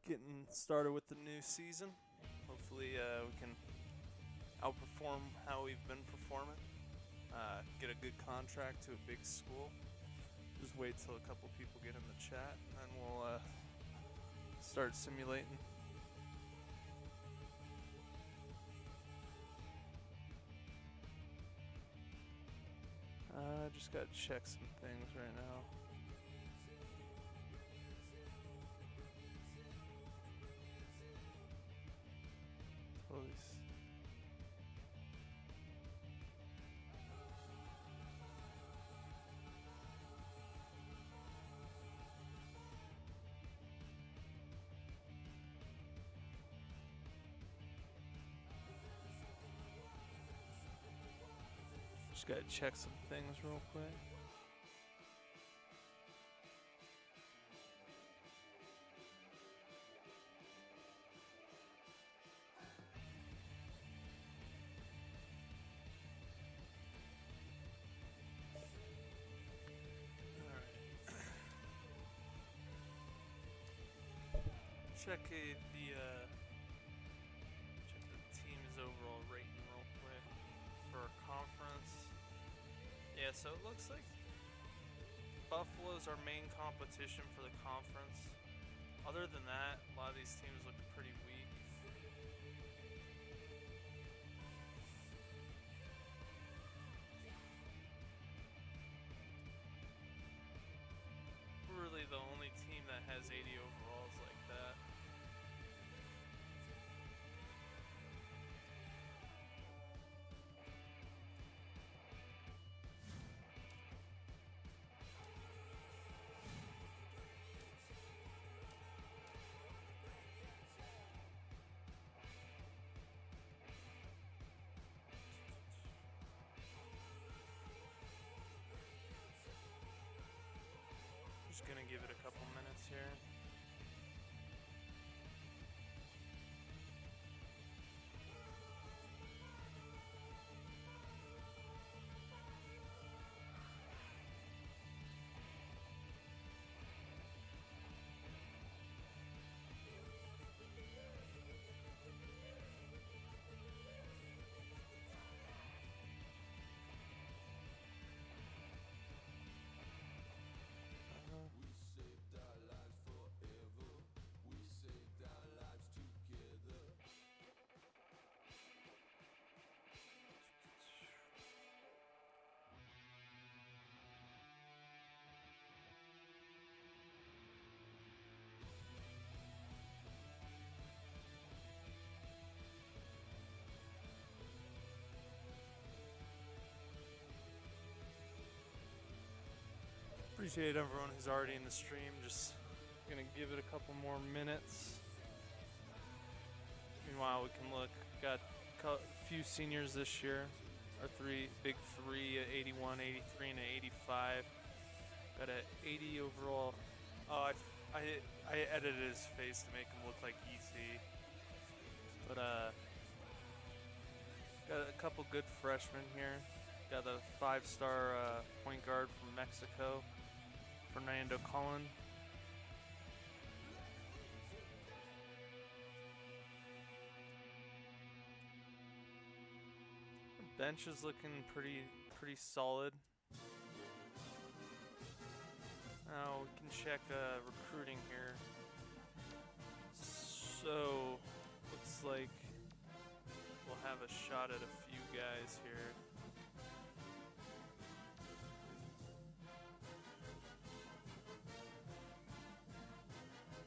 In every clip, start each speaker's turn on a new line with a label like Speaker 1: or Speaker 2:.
Speaker 1: getting started with the new season. Hopefully, we can outperform how we've been performing. Get a good contract to a big school. Just wait till a couple people get in the chat, and then we'll start simulating. Just gotta check some things right now. Police. Just gotta check some things real quick. Check the team's overall rating real quick for our conference. Yeah, so it looks like Buffalo's our main competition for the conference. Other than that, a lot of these teams look pretty weak. We're really the only team that has 80 overalls like that. Just gonna give it a couple minutes here. Appreciate everyone who's already in the stream. Just gonna give it a couple more minutes. Meanwhile, we can look. Got a few seniors this year. Our big three, 81, 83, and 85. Got an 80 overall. Oh, I edited his face to make him look like EC. But got a couple good freshmen here. Got a 5-star point guard from Mexico, Fernando Collin. Bench is looking pretty solid. Now we can check recruiting here. So looks like we'll have a shot at a few guys here.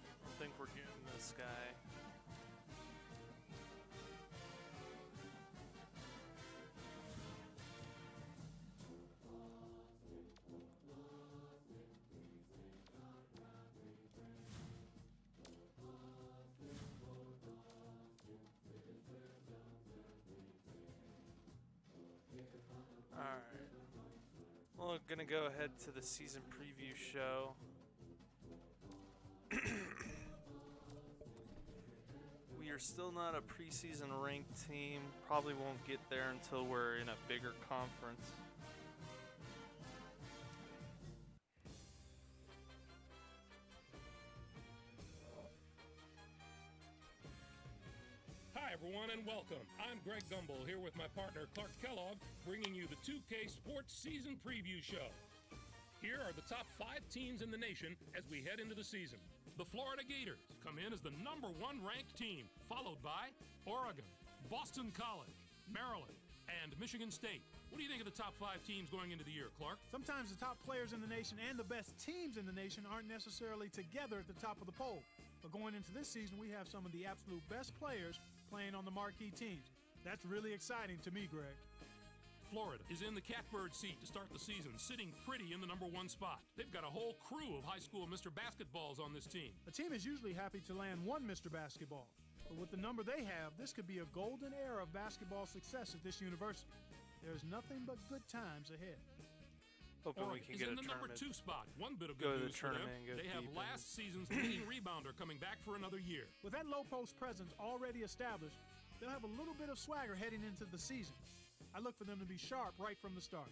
Speaker 1: I don't think we're getting this guy. Alright. Well, we're gonna go ahead to the season preview show. We are still not a preseason ranked team. Probably won't get there until we're in a bigger conference.
Speaker 2: everyone, and welcome. I'm Greg Gumbel here with my partner Clark Kellogg, bringing you the 2K Sports Season Preview Show. Here are the top 5 teams in the nation as we head into the season. The Florida Gators come in as the #1 ranked team, followed by Oregon, Boston College, Maryland, and Michigan State. What do you think of the top 5 teams going into the year, Clark?
Speaker 3: Sometimes the top players in the nation and the best teams in the nation aren't necessarily together at the top of the poll. But going into this season, we have some of the absolute best players playing on the marquee teams. That's really exciting to me, Greg.
Speaker 2: Florida is in the catbird seat to start the season, sitting pretty in the #1 spot. They've got a whole crew of high school Mr. Basketballs on this team.
Speaker 3: A team is usually happy to land one Mr. Basketball. But with the number they have, this could be a golden era of basketball success at this university. There's nothing but good times ahead.
Speaker 1: Hoping we
Speaker 2: Oregon
Speaker 1: can
Speaker 2: is
Speaker 1: get
Speaker 2: in
Speaker 1: a
Speaker 2: the
Speaker 1: tournament.
Speaker 2: #2 spot. One bit of
Speaker 1: Go to
Speaker 2: good
Speaker 1: the
Speaker 2: news for them.
Speaker 1: tournament and go
Speaker 2: They have
Speaker 1: deep
Speaker 2: last season's leading rebounder coming back for another year.
Speaker 3: With that low post presence already established, they'll have a little bit of swagger heading into the season. I look for them to be sharp right from the start.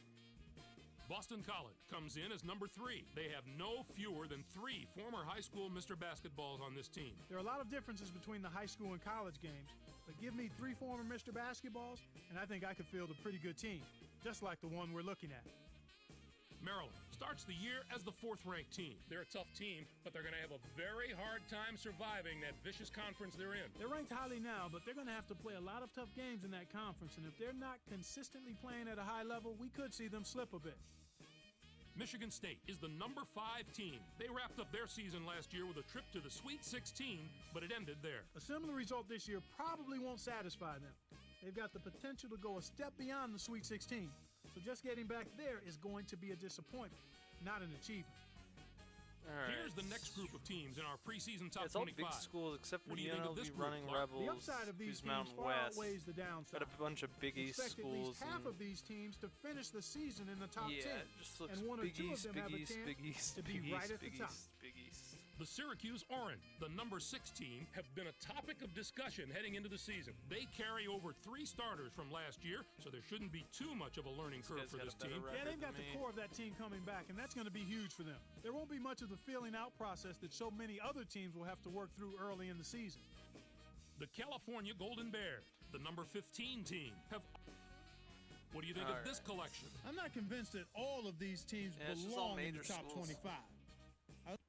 Speaker 2: Boston College comes in as #3. They have no fewer than 3 former high school Mr. Basketballs on this team.
Speaker 3: There are a lot of differences between the high school and college games, but give me 3 former Mr. Basketballs, and I think I could field a pretty good team, just like the one we're looking at.
Speaker 2: Maryland starts the year as the 4th ranked team. They're a tough team, but they're going to have a very hard time surviving that vicious conference they're in.
Speaker 3: They're ranked highly now, but they're going to have to play a lot of tough games in that conference, and if they're not consistently playing at a high level, we could see them slip a bit.
Speaker 2: Michigan State is the #5 team. They wrapped up their season last year with a trip to the Sweet 16, but it ended there.
Speaker 3: A similar result this year probably won't satisfy them. They've got the potential to go a step beyond the Sweet 16, so just getting back there is going to be a disappointment, not an achievement.
Speaker 1: All right.
Speaker 2: Here's the next group of teams in our preseason top
Speaker 1: It's all
Speaker 2: 25.
Speaker 1: big schools except for
Speaker 2: What do
Speaker 1: the
Speaker 2: you think of this
Speaker 1: UNLV
Speaker 2: group,
Speaker 1: Running
Speaker 2: Clark?
Speaker 1: Rebels,
Speaker 3: The upside of these
Speaker 1: who's
Speaker 3: teams
Speaker 1: Mountain
Speaker 3: far
Speaker 1: West.
Speaker 3: outweighs the downside.
Speaker 1: Got a bunch of Big East
Speaker 3: Expect at
Speaker 1: schools.
Speaker 3: least half
Speaker 1: and-
Speaker 3: of these teams to finish the season in the top
Speaker 1: yeah,
Speaker 3: 10.
Speaker 1: it just looks
Speaker 3: and one or
Speaker 1: Big
Speaker 3: two
Speaker 1: East,
Speaker 3: of them
Speaker 1: Big
Speaker 3: have
Speaker 1: East,
Speaker 3: a chance
Speaker 1: Big East,
Speaker 3: to be
Speaker 1: Big
Speaker 3: right
Speaker 1: East,
Speaker 3: at the
Speaker 1: Big
Speaker 3: top.
Speaker 1: East, Big East.
Speaker 2: The Syracuse Orange, the #6 team, have been a topic of discussion heading into the season. They carry over 3 starters from last year, so there shouldn't be too much of a learning curve
Speaker 1: guys
Speaker 2: for
Speaker 1: got
Speaker 2: this
Speaker 1: a better
Speaker 2: team.
Speaker 1: record
Speaker 3: Yeah, they've got
Speaker 1: than
Speaker 3: the
Speaker 1: me.
Speaker 3: core of that team coming back, and that's going to be huge for them. There won't be much of the feeling out process that so many other teams will have to work through early in the season.
Speaker 2: The California Golden Bears, the #15 team, have... What do you think of this
Speaker 1: Alright.
Speaker 2: collection?
Speaker 3: I'm not convinced that all of these teams
Speaker 1: Yeah, it's just all
Speaker 3: belong in the
Speaker 1: major
Speaker 3: top
Speaker 1: schools.
Speaker 3: 25.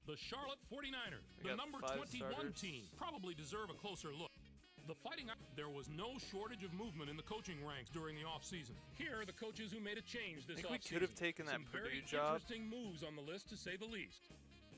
Speaker 2: The Charlotte 49ers,
Speaker 1: We
Speaker 2: the
Speaker 1: got 5
Speaker 2: #21
Speaker 1: starters.
Speaker 2: team, probably deserve a closer look. The Fighting There was no shortage of movement in the coaching ranks during the offseason. Here are the coaches who made a change this
Speaker 1: I think we
Speaker 2: offseason.
Speaker 1: could have taken that
Speaker 2: Some
Speaker 1: Purdue
Speaker 2: very
Speaker 1: job.
Speaker 2: interesting moves on the list, to say the least.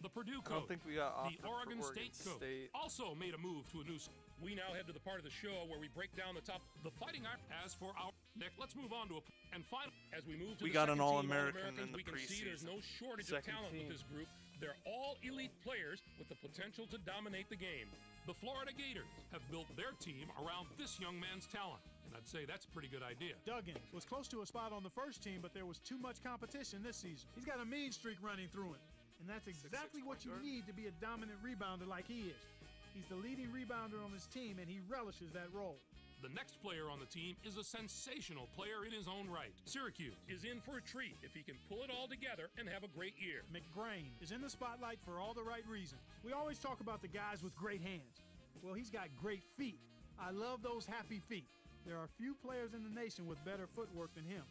Speaker 2: The Purdue
Speaker 1: I
Speaker 2: coach,
Speaker 1: don't think we got offered
Speaker 2: the Oregon
Speaker 1: for
Speaker 2: State coach,
Speaker 1: State.
Speaker 2: also made a move to a new... We now head to the part of the show where we break down the top... The Fighting Irish. As for our... Nick, let's move on to a... And finally, as we move to
Speaker 1: We
Speaker 2: the
Speaker 1: got an
Speaker 2: second team
Speaker 1: All-American
Speaker 2: All-Americans,
Speaker 1: in the
Speaker 2: we can see there's no shortage
Speaker 1: Second
Speaker 2: of talent
Speaker 1: team.
Speaker 2: with this group. They're all elite players with the potential to dominate the game. The Florida Gators have built their team around this young man's talent. And I'd say that's a pretty good idea.
Speaker 3: Duggan was close to a spot on the first team, but there was too much competition this season. He's got a mean streak running through him, and that's exactly what you
Speaker 1: point guard.
Speaker 3: need to be a dominant rebounder like he is. He's the leading rebounder on his team, and he relishes that role.
Speaker 2: The next player on the team is a sensational player in his own right. Syracuse is in for a treat if he can pull it all together and have a great year.
Speaker 3: McGrain is in the spotlight for all the right reasons. We always talk about the guys with great hands. Well, he's got great feet. I love those happy feet. There are few players in the nation with better footwork than him,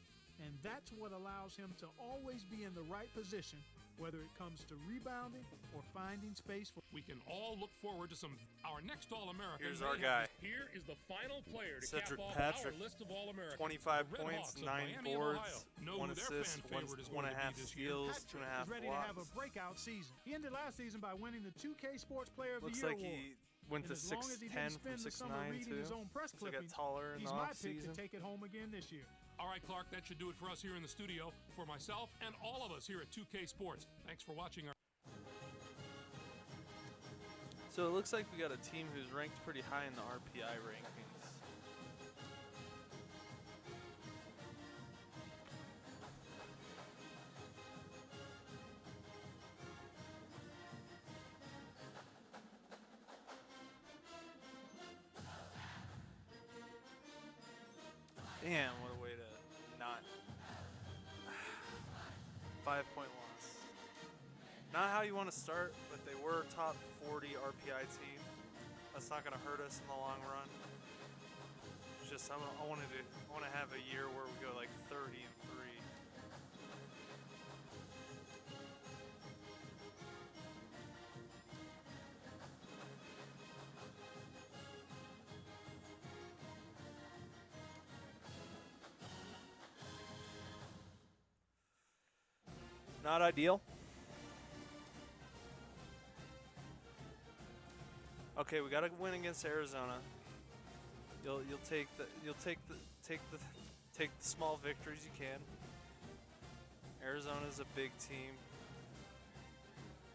Speaker 3: and that's what allows him to always be in the right position, whether it comes to rebounding or finding space for...
Speaker 2: We can all look forward to our next All-American.
Speaker 1: Here's our guy.
Speaker 2: Here is the final player to
Speaker 1: Cedric
Speaker 2: cap off
Speaker 1: Patrick.
Speaker 2: our list of All-Americans.
Speaker 1: 25
Speaker 2: The Red
Speaker 1: points,
Speaker 2: Hawks of
Speaker 1: 9
Speaker 2: Miami and
Speaker 1: boards,
Speaker 2: Ohio know
Speaker 1: 1
Speaker 2: who their
Speaker 1: assist,
Speaker 2: fan favorite is going to
Speaker 1: 1.5
Speaker 2: be this year.
Speaker 1: steals,
Speaker 3: Patrick
Speaker 1: 2.5
Speaker 3: is ready
Speaker 1: blocks.
Speaker 3: to have a breakout season. He ended last season by winning the 2K Sports Player of
Speaker 1: Looks
Speaker 3: the Year
Speaker 1: like
Speaker 3: award.
Speaker 1: he went
Speaker 3: And
Speaker 1: to
Speaker 3: as long as he
Speaker 1: 6'10
Speaker 3: didn't
Speaker 1: from
Speaker 3: spend the summer
Speaker 1: 6'9
Speaker 3: reading
Speaker 1: too.
Speaker 3: his own press
Speaker 1: So he got
Speaker 3: clippings,
Speaker 1: taller in
Speaker 3: he's
Speaker 1: the
Speaker 3: my
Speaker 1: off
Speaker 3: pick to
Speaker 1: season.
Speaker 3: take it home again this year.
Speaker 2: All right, Clark, that should do it for us here in the studio. For myself and all of us here at 2K Sports, thanks for watching our...
Speaker 1: So it looks like we got a team who's ranked pretty high in the RPI rankings. Damn, what a way to not 5-point loss. Not how you want to start, but they were top 40 RPI team. That's not going to hurt us in the long run. just I want to have a year where we go like 30-3. Not ideal. Okay, we got to win against Arizona. You'll take the small victories you can. Arizona's a big team.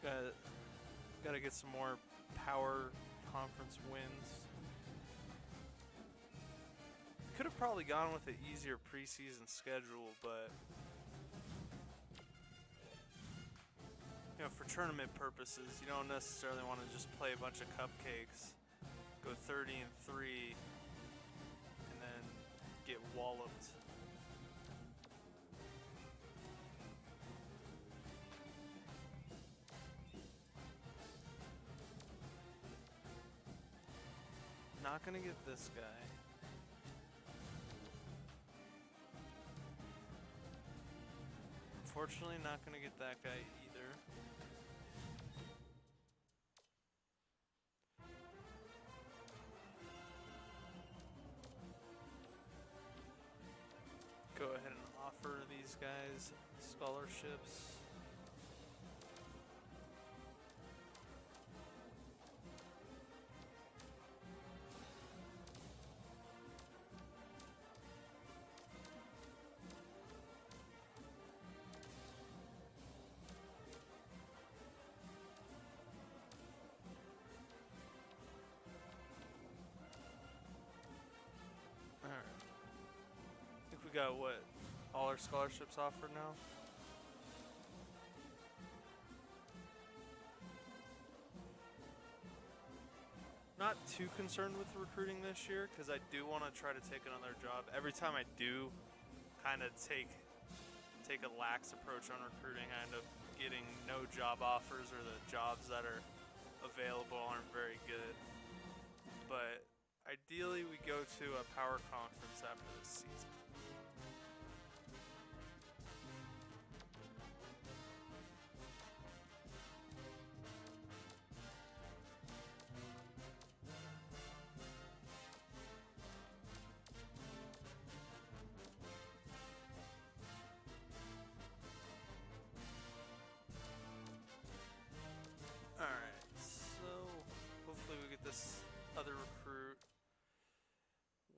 Speaker 1: Got to get some more power conference wins. Could have probably gone with an easier preseason schedule, but you know, for tournament purposes, you don't necessarily want to just play a bunch of cupcakes, go 30-3, and then get walloped. Not gonna get this guy. Unfortunately, not gonna get that guy either. Go ahead and offer these guys scholarships. Got what? All our scholarships offered now? Not too concerned with recruiting this year because I do want to try to take another job. Every time I do kind of take a lax approach on recruiting, I end up getting no job offers, or the jobs that are available aren't very good. But ideally we go to a power conference after this season. This other recruit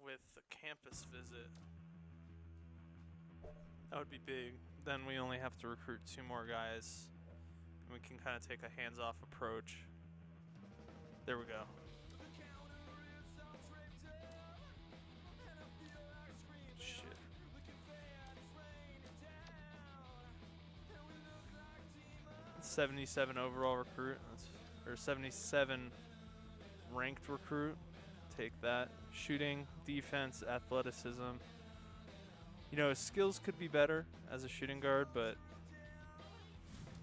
Speaker 1: with a campus visit. That would be big. Then we only have to recruit 2 more guys, and we can kind of take a hands-off approach. There we go. Shit. '77 overall recruit, or 77 ranked recruit. Take that. Shooting, defense, athleticism. You know, his skills could be better as a shooting guard, but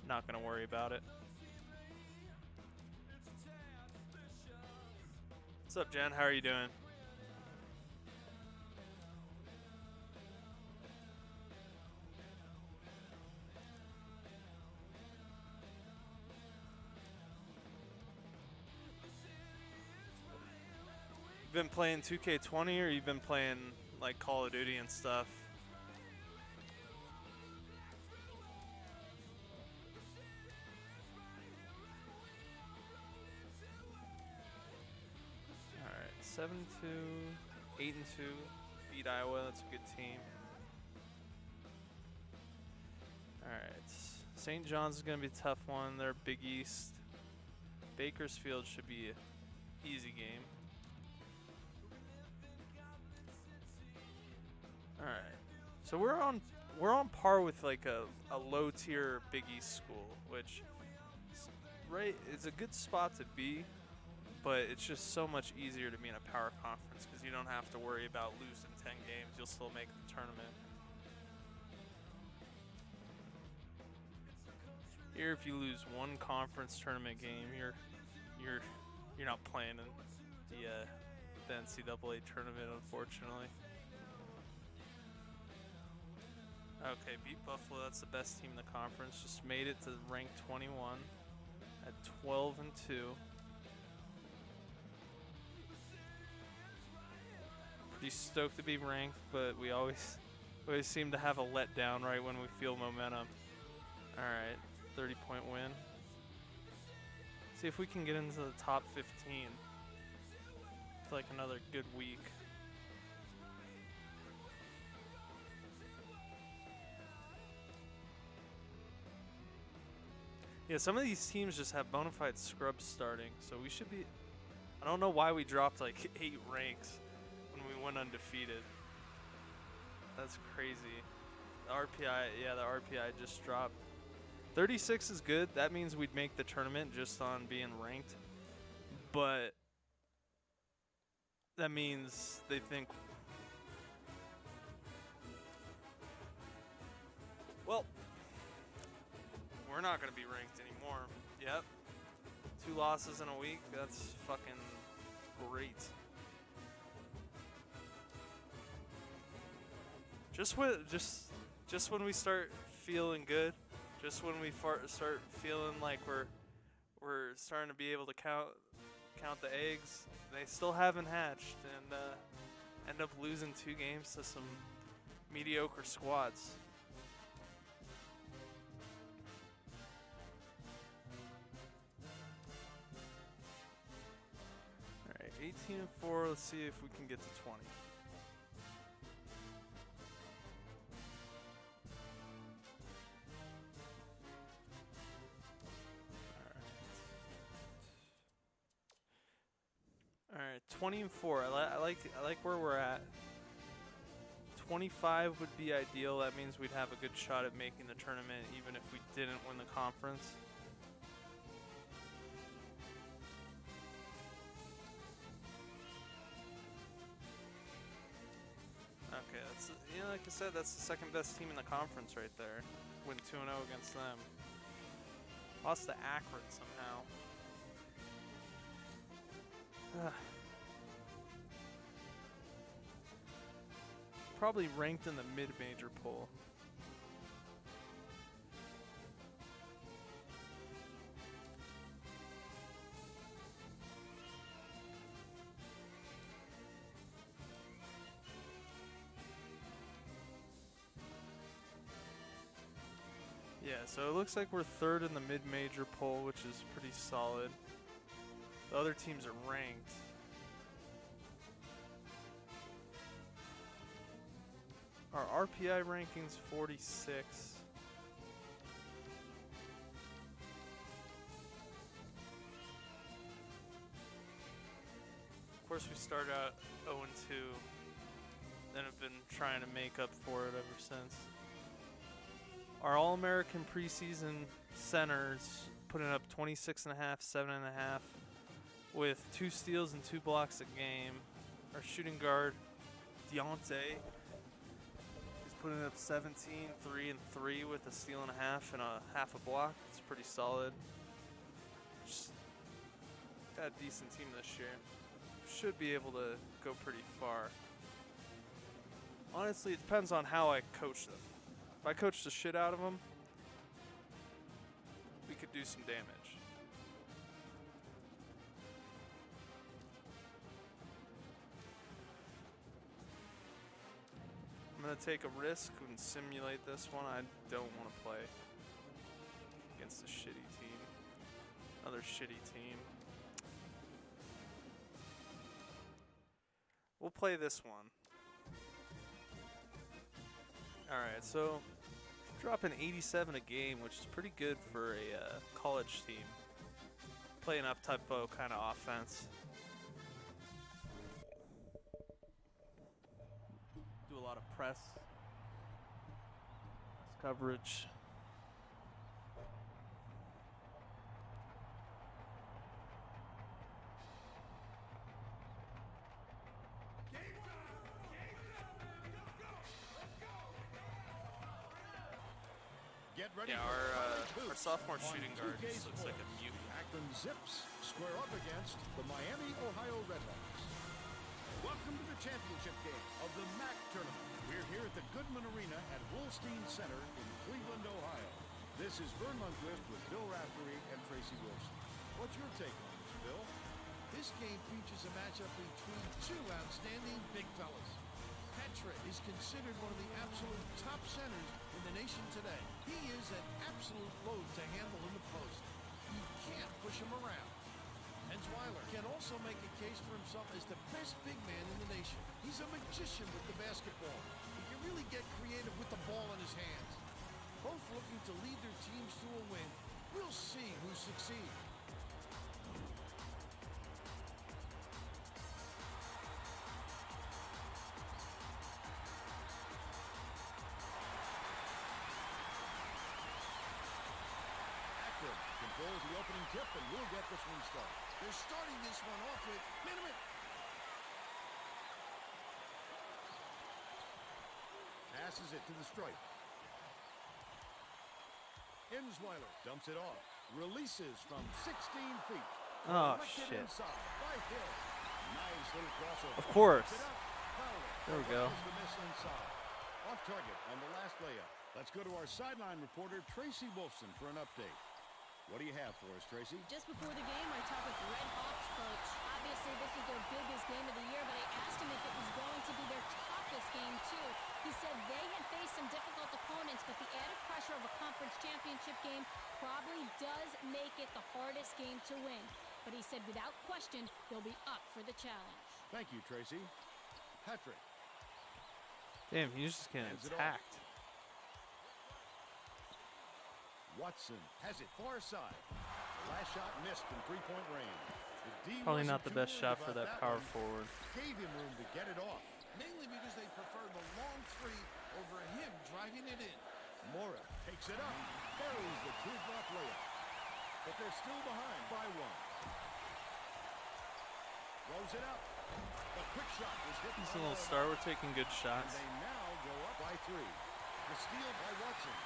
Speaker 1: not gonna worry about it. What's up, Jen? How are you doing? Been playing 2K20, or you've been playing like Call of Duty and stuff? Alright, 7-2, 8-2, beat Iowa, that's a good team. Alright, St. John's is gonna be a tough one, they're Big East. Bakersfield should be an easy game. All right, so we're on par with like a low tier Big East school, which is a good spot to be, but it's just so much easier to be in a power conference because you don't have to worry about losing 10 games. You'll still make the tournament. Here, if you lose one conference tournament game, you're not playing in the NCAA tournament, unfortunately. Okay, beat Buffalo. That's the best team in the conference. Just made it to rank 21 at 12-2. Pretty stoked to be ranked, but we always seem to have a letdown right when we feel momentum. All right, 30-point win. See if we can get into the top 15. It's like another good week. Yeah, some of these teams just have bona fide scrubs starting, so we should be. I don't know why we dropped like 8 ranks when we went undefeated. That's crazy. The RPI, yeah, the RPI just dropped. 36 is good. That means we'd make the tournament just on being ranked. But that means they think, well, we're not going to be ranked anymore. Yep. 2 losses in a week. That's fucking great. Just when we start feeling good, just when we start feeling like we're starting to be able to count the eggs, they still haven't hatched and end up losing 2 games to some mediocre squads. All right, 18-4. Let's see if we can get to 20. All right, 20-4. I like where we're at. 25 would be ideal. That means we'd have a good shot at making the tournament, even if we didn't win the conference. Okay, that's, you know, like I said, that's the second best team in the conference right there. Win 2-0 against them. Lost to Akron somehow. Probably ranked in the mid-major poll. Yeah, so it looks like we're 3rd in the mid-major poll, which is pretty solid. The other teams are ranked. Our RPI ranking's 46. Of course, we started out 0-2, then have been trying to make up for it ever since. Our All-American preseason centers putting up 26.5, 7.5. with 2 steals and 2 blocks a game. Our shooting guard, Deontay, is putting up 17, 3 and 3 with a steal and a half a block. It's pretty solid. Just got a decent team this year. Should be able to go pretty far. Honestly, it depends on how I coach them. If I coach the shit out of them, we could do some damage. I'm going to take a risk and simulate this one. I don't want to play against a shitty team. Another shitty team. We'll play this one. Alright, so dropping 87 a game, which is pretty good for a college team. Playing up-tempo kind of offense. Do a lot of press coverage. Yeah, our sophomore shooting guard just looks like a mutant.
Speaker 4: Akron Zips square up against the Miami, Ohio Redhawks. Welcome to the championship game of the MAC tournament. We're here at the Goodman Arena at Wolstein Center in Cleveland, Ohio. This is Vern Lundquist with Bill Raftery and Tracy Wilson. What's your take on this, Bill?
Speaker 5: This game features a matchup between two outstanding big fellas. Petra is considered one of the absolute top centers in the nation today. He is an absolute load to handle in the post. You can't push him around. Hensweiler can also make a case for himself as the best big man in the nation. He's a magician with the basketball. He can really get creative with the ball in his hands. Both looking to lead their teams to a win. We'll see who succeeds.
Speaker 4: Controls the opening tip, and we'll get this one started.
Speaker 5: They're starting this one off with minute.
Speaker 4: Passes it to the stripe. Insweiler dumps it off. Releases from 16 feet.
Speaker 1: Oh,
Speaker 4: Collected
Speaker 1: shit.
Speaker 4: inside by Hill. Nice little crossover.
Speaker 1: Of course.
Speaker 4: Puts it up. Fowler.
Speaker 1: There we go.
Speaker 4: Allows the miss inside. Off target on the last layup. Let's go to our sideline reporter, Tracy Wolfson, for an update. What do you have for us, Tracy?
Speaker 6: Just before the game, I talked with the Red Hawks coach. Obviously, this is their biggest game of the year, but I asked him if it was going to be their toughest game, too. He said they had faced some difficult opponents, but the added pressure of a conference championship game probably does make it the hardest game to win. But he said without question, they'll be up for the challenge.
Speaker 4: Thank you, Tracy. Patrick.
Speaker 1: Damn, he's just getting
Speaker 4: Hands it off.
Speaker 1: attacked.
Speaker 4: Watson has it far side. The last shot missed in three-point range. The D
Speaker 1: Probably
Speaker 4: wasn't
Speaker 1: not the
Speaker 4: too
Speaker 1: best
Speaker 4: worried
Speaker 1: shot
Speaker 4: about
Speaker 1: for that power
Speaker 4: one.
Speaker 1: forward.
Speaker 4: Gave him room to get it off.
Speaker 5: Mainly because they prefer the long three over him driving it in.
Speaker 4: Mora takes it up. Buries the teardrop layup. But they're still behind by one. Throws it up. The quick shot was hit.
Speaker 1: He's a little star. We're taking good
Speaker 4: And
Speaker 1: shots.
Speaker 4: they now go up by three. The steal by Watson.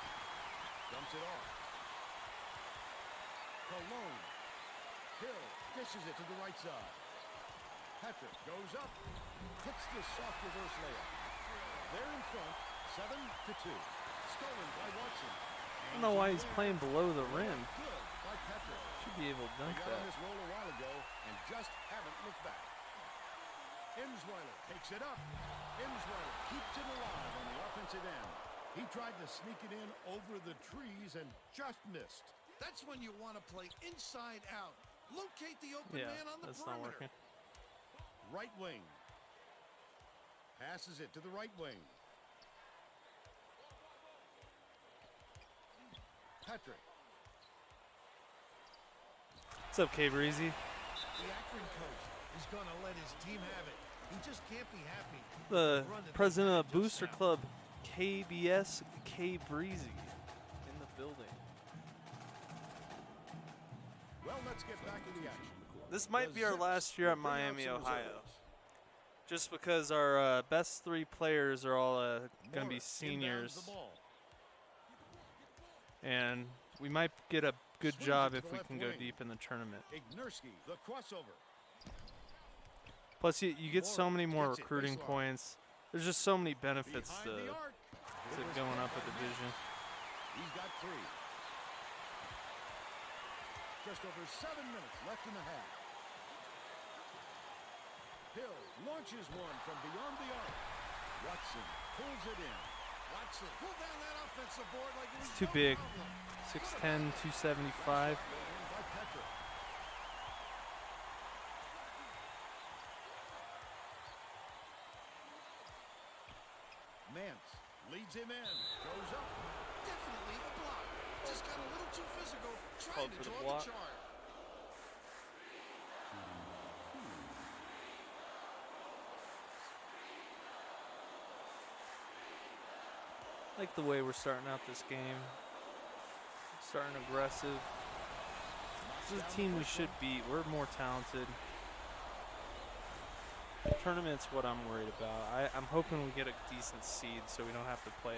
Speaker 4: Dumps it off. Cologne. Hill dishes it to the right side. Patrick goes up. Hits the soft reverse layup. They're in front, 7-2. Stolen by Watson.
Speaker 1: I don't know why he's playing below the rim.
Speaker 4: Good by Patrick.
Speaker 1: Should be able to
Speaker 4: They
Speaker 1: dunk
Speaker 4: got on
Speaker 1: that.
Speaker 4: this roll a while ago and just haven't looked back. Insweiler takes it up. Insweiler keeps it alive on the offensive end. He tried to sneak it in over the trees and just missed.
Speaker 5: That's when you want to play inside out. Locate the open
Speaker 1: Yeah,
Speaker 5: man on the
Speaker 1: that's not
Speaker 5: perimeter.
Speaker 1: working.
Speaker 4: Right wing. Passes it to the right wing. Patrick.
Speaker 1: What's up, K Breezy?
Speaker 5: The Akron coach is going to let his team have it. He just can't be happy.
Speaker 1: The
Speaker 5: Run that they
Speaker 1: president
Speaker 5: had
Speaker 1: of
Speaker 5: just
Speaker 1: Booster
Speaker 5: now.
Speaker 1: Club, KBS, K Breezy, in the building.
Speaker 4: Well, let's get back to the action.
Speaker 1: This might be our
Speaker 4: Zips
Speaker 1: last year at
Speaker 4: will bring out
Speaker 1: Miami,
Speaker 4: some
Speaker 1: Ohio.
Speaker 4: reserves.
Speaker 1: Just because our best three players are all going to be
Speaker 4: Morris inbounds
Speaker 1: seniors.
Speaker 4: the ball.
Speaker 1: And we might get a good
Speaker 4: Swings
Speaker 1: job
Speaker 4: it to
Speaker 1: if
Speaker 4: the
Speaker 1: we
Speaker 4: left
Speaker 1: can go
Speaker 4: wing.
Speaker 1: deep in the tournament.
Speaker 4: Ignerski, the crossover.
Speaker 1: Plus, you get so
Speaker 4: Morris
Speaker 1: many more
Speaker 4: gets it
Speaker 1: recruiting
Speaker 4: baseline.
Speaker 1: points. There's just so many benefits
Speaker 4: Behind
Speaker 1: to
Speaker 4: the arc. It was
Speaker 1: going up a
Speaker 4: Kevin
Speaker 1: division.
Speaker 4: Nash. He's got three. Just over 7 minutes left in the half. Hill launches one from beyond the arc. Watson pulls it in.
Speaker 5: Watson, pull down that offensive board like it was
Speaker 1: It's too
Speaker 5: no
Speaker 1: big.
Speaker 5: problem.
Speaker 1: 6'10", 275.
Speaker 4: By Patrick. Mance leads him in. Goes up.
Speaker 5: Definitely a block. Just got a little too physical trying
Speaker 1: Called
Speaker 5: to
Speaker 1: for the
Speaker 5: draw
Speaker 1: block.
Speaker 5: the chart.
Speaker 1: Like the way we're starting out this game. Starting aggressive. This is a team we should beat. We're more talented. Tournament's what I'm worried about. I'm hoping we get a decent seed so we don't have to play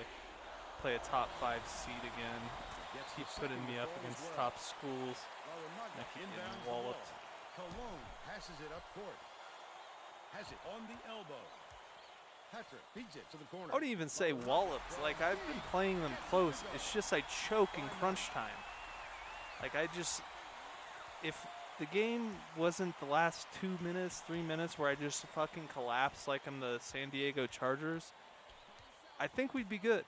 Speaker 1: a top 5 seed again.
Speaker 4: Gets
Speaker 1: Keep
Speaker 4: the
Speaker 1: putting
Speaker 4: second
Speaker 1: me up
Speaker 4: ball as
Speaker 1: against
Speaker 4: well.
Speaker 1: top schools.
Speaker 4: While the Nuggets
Speaker 1: I keep getting
Speaker 4: inbounds the
Speaker 1: walloped.
Speaker 4: ball. Cologne passes it up court. has it on the elbow. Patrick feeds it to the corner.
Speaker 1: I wouldn't even say walloped. Like, I've been playing them close. It's just I choke in crunch time. Like, if the game wasn't the last 2 minutes, 3 minutes where I just fucking collapse like I'm the San Diego Chargers, I think we'd be good.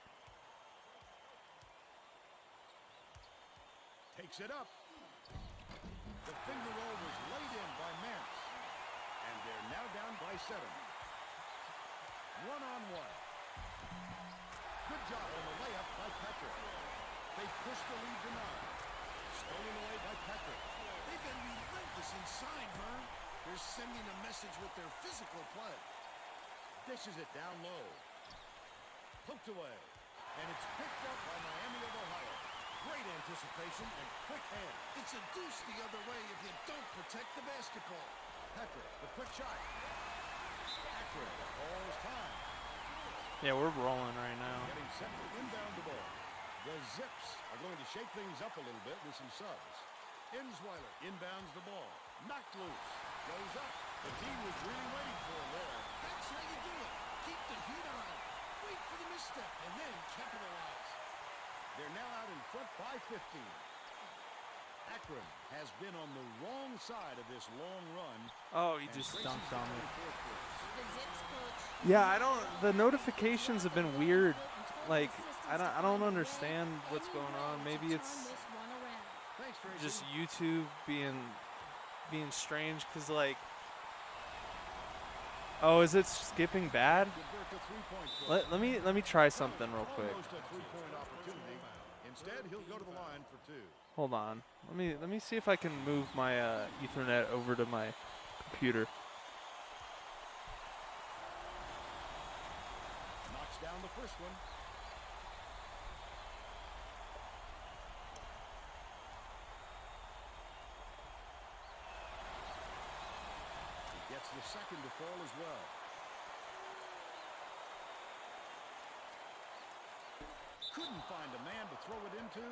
Speaker 4: Takes it up. The finger roll was laid in by Mance. And they're now down by 7. One-on-one. Good job on the layup by Patrick. They push the lead to 9. Stolen away by Patrick.
Speaker 5: They've been relentless inside, Vern. They're sending a message with their physical play.
Speaker 4: Dishes it down low. Poked away. And it's picked up by Miami of Ohio. Great anticipation and quick hand.
Speaker 5: It's a deuce the other way if you don't protect the basketball.
Speaker 4: Patrick, the quick shot. Accurate. All's time.
Speaker 1: Yeah, we're rolling right now.
Speaker 4: Getting set to inbound the ball. The Zips are going to shake things up a little bit with some subs. Insweiler inbounds the ball. Knocked loose. Goes up. The team was really waiting for him there.
Speaker 5: That's how you do it. Keep the heat on. Wait for the misstep and then capitalize.
Speaker 4: They're now out in front by 15. Akron has been on the wrong side of this long run.
Speaker 1: Oh, he
Speaker 4: and
Speaker 1: just
Speaker 4: traces
Speaker 1: dunked on
Speaker 4: down
Speaker 1: me.
Speaker 4: in fourth place.
Speaker 6: The Zips coach.
Speaker 1: Yeah, I don't. The notifications have been weird. Like, I don't understand what's going on. Maybe it's
Speaker 4: Thanks, Tracy.
Speaker 1: just YouTube being strange. Cause like, oh, is it skipping bad?
Speaker 4: Convert the three-point play.
Speaker 1: Let me try something real quick.
Speaker 4: Almost a three-point opportunity. Instead, he'll go to the line for 2.
Speaker 1: Hold on. Let me see if I can move my Ethernet over to my computer.
Speaker 4: Knocks down the first one. He gets the second to fall as well. Couldn't find a man to throw it into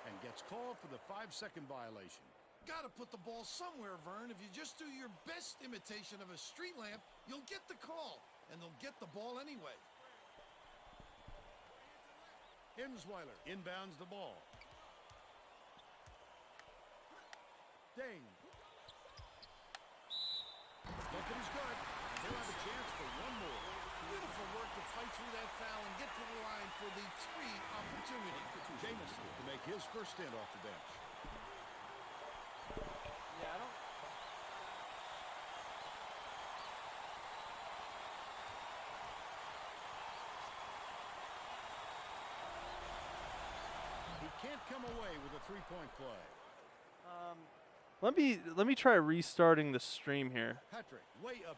Speaker 4: and gets called for the 5-second violation.
Speaker 5: Gotta put the ball somewhere, Vern. If you just do your best imitation of a street lamp, you'll get the call, and they'll get the ball anyway.
Speaker 4: Insweiler inbounds the ball. Ding. The bucket is good. And they'll have a chance for one more.
Speaker 5: Beautiful work to fight through that foul and get to the line for the 3 opportunity.
Speaker 4: Jamison to make his first stint off the bench.
Speaker 1: Yeah, I don't.
Speaker 4: He can't come away with a three-point play.
Speaker 1: Let me try restarting the stream here.
Speaker 4: Patrick, way up.